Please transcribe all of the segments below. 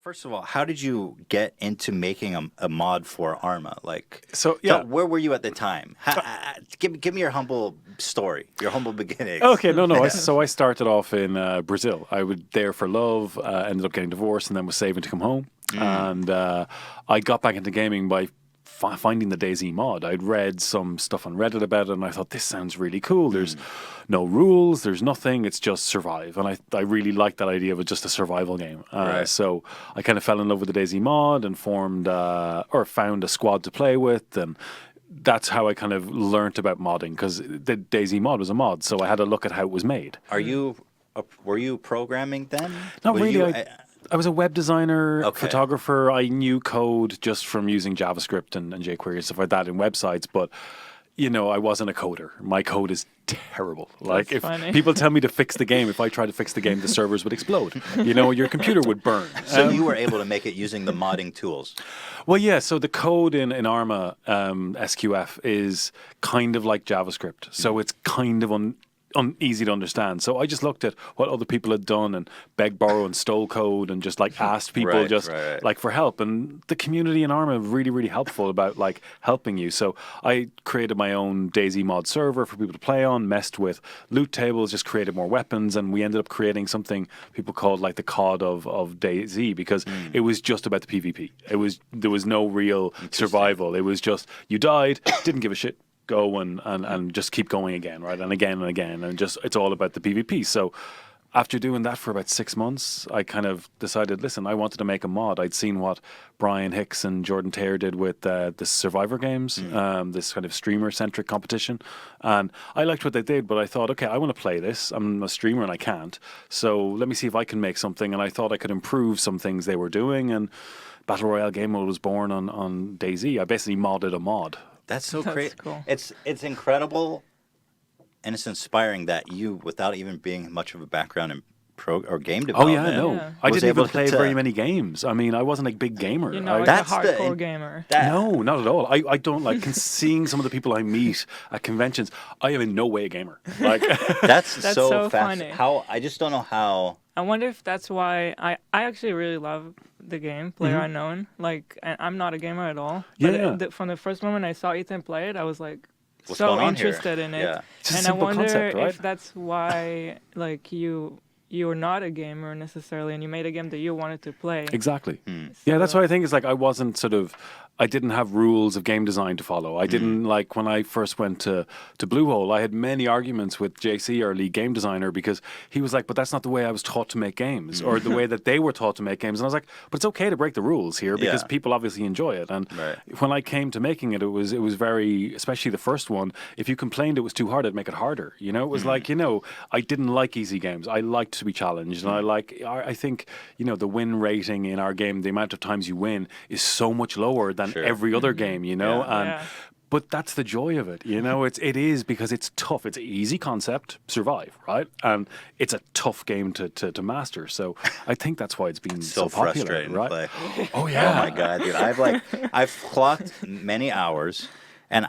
First of all, how did you get into making a mod for Arma? Like, So yeah, where were you at the time? Give me your humble story, your humble beginnings. okay, no. So I started off in Brazil. I was there for love, ended up getting divorced, and then was saving to come home. And I got back into gaming by finding the DayZ mod. I'd read some stuff on Reddit about it, and I thought, this sounds really cool. There's no rules, there's nothing, it's just survive. And I really liked that idea of it just a survival game. So I kind of fell in love with the DayZ mod and found a squad to play with, and that's how I kind of learnt about modding, because the DayZ mod was a mod, so I had a look at how it was made. Were you programming then? Not really. I was a web designer, photographer. I knew code just from using JavaScript and jQuery and stuff like that in websites, but I wasn't a coder. My code is terrible. Like, if people tell me to fix the game, if I try to fix the game, the servers would explode. Your computer would burn. So you were able to make it using the modding tools? Well, yeah. So the code in Arma SQF is kind of like JavaScript. So it's kind of easy to understand. So I just looked at what other people had done and begged, borrowed, and stole code, and just like asked people like for help. And the community in Arma are really, really helpful about like helping you. So I created my own DayZ mod server for people to play on, messed with loot tables, just created more weapons, and we ended up creating something people called like the COD of DayZ, because it was just about the PvP. There was no real survival. It was just you died, didn't give a shit. Go and just keep going again, right? And again and again. And just it's all about the PvP. So after doing that for about 6 months, I kind of decided, listen, I wanted to make a mod. I'd seen what Brian Hicks and Jordan Taylor did with the Survivor games, this kind of streamer-centric competition. And I liked what they did, but I thought, okay, I want to play this. I'm a streamer and I can't. So let me see if I can make something. And I thought I could improve some things they were doing. And Battle Royale game mode was born on DayZ. I basically modded a mod. That's so crazy. Cool. It's incredible, and it's inspiring that you, without even being much of a background in game development. I didn't even play very many games. I mean, I wasn't a big gamer. You're not like a hardcore gamer. No, not at all. I don't like seeing some of the people I meet at conventions. I am in no way a gamer. Like that's so fascinating. Funny. I just don't know how. I wonder if that's why I actually really love the game PlayerUnknown. Like, I'm not a gamer at all. But from the first moment I saw Ethan play it, I was like so interested in it. Yeah. And I wonder if that's why like you're not a gamer necessarily, and you made a game that you wanted to play. Exactly. Yeah, that's what I think. Is like I didn't have rules of game design to follow. I didn't like when I first went to Bluehole. I had many arguments with JC, our lead game designer, because he was like, "But that's not the way I was taught to make games, or the way that they were taught to make games." And I was like, "But it's okay to break the rules here because people obviously enjoy it." And when I came to making it, it was very, especially the first one. If you complained it was too hard, I'd make it harder. It was like I didn't like easy games. I liked to be challenged, and I think the win rating in our game, the amount of times you win, is so much lower than every other game, but that's the joy of it, it is because it's tough. It's an easy concept, survive, right? And it's a tough game to master. So I think that's why it's been so popular, frustrating right? To play. Oh yeah. Oh my god, dude. I've clocked many hours. And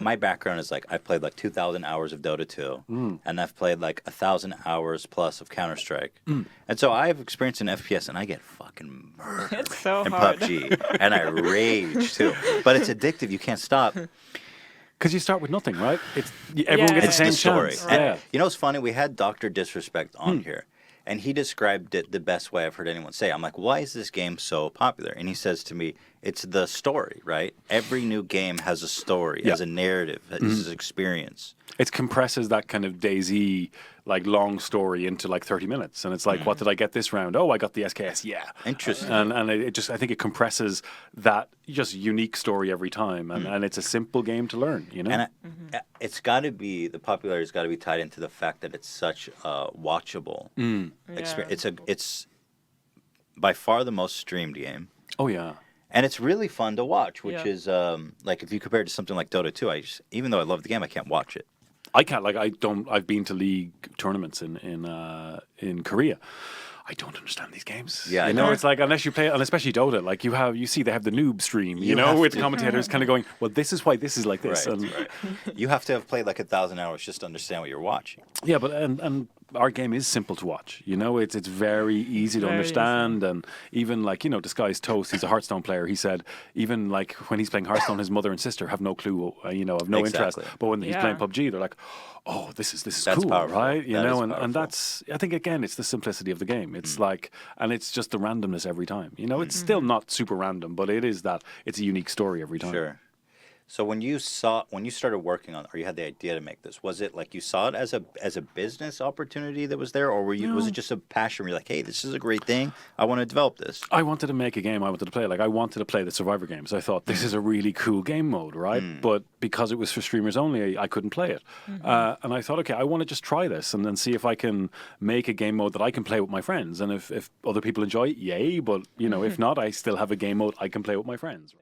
my background is like I've played like 2,000 hours of Dota 2, and I've played like 1,000 hours plus of Counter Strike, and so I've experienced an FPS, and I get fucking murdered it's so in hard. PUBG, and I rage too. But it's addictive; you can't stop. Because you start with nothing, right? Everyone gets the same story. chance. And it's funny. We had Dr. Disrespect on here. And he described it the best way I've heard anyone say. I'm like, why is this game so popular? And he says to me, it's the story, right? Every new game has a story, has a narrative, has an experience. It compresses that kind of DayZ like long story into like 30 minutes, and it's like, what did I get this round? Oh, I got the SKS. Yeah, interesting. And it just, I think it compresses that just unique story every time, and it's a simple game to learn. And it's got to be the popularity's got to be tied into the fact that it's such a watchable experience. It's by far the most streamed game. Oh yeah. And it's really fun to watch, which is like if you compare it to something like Dota 2, even though I love the game, I can't watch it. I can't. Like I've been to league tournaments in Korea. I don't understand these games. Yeah, it's like unless you play, and especially Dota, like you see they have the noob stream, with commentators kind of going, well, this is why this is like this. Right. You have to have played like 1,000 hours just to understand what you're watching. Yeah, but and our game is simple to watch. You know, it's very easy to understand, and even like, you know, Disguised Toast, he's a Hearthstone player. He said even like when he's playing Hearthstone, his mother and sister have no clue, you know, have no interest. But when he's playing PUBG, they're like, oh, this is that's cool, powerful. right? You that know, and that's, I think again, it's the simplicity of the game. It's like, and it's just the randomness every time. You know, it's still not super random, but it is that it's a unique story every time. Sure. So when you started working on, or you had the idea to make this, was it like you saw it as a business opportunity that was there, or was it just a passion? Where you're like, hey, this is a great thing, I want to develop this. I wanted to make a game. I wanted to play. Like I wanted to play the Survivor games. I thought this is a really cool game mode, right? But because it was for streamers only, I couldn't play it. And I thought, okay, I want to just try this and then see if I can make a game mode that I can play with my friends. And if other people enjoy it, yay. But you know, if not, I still have a game mode I can play with my friends.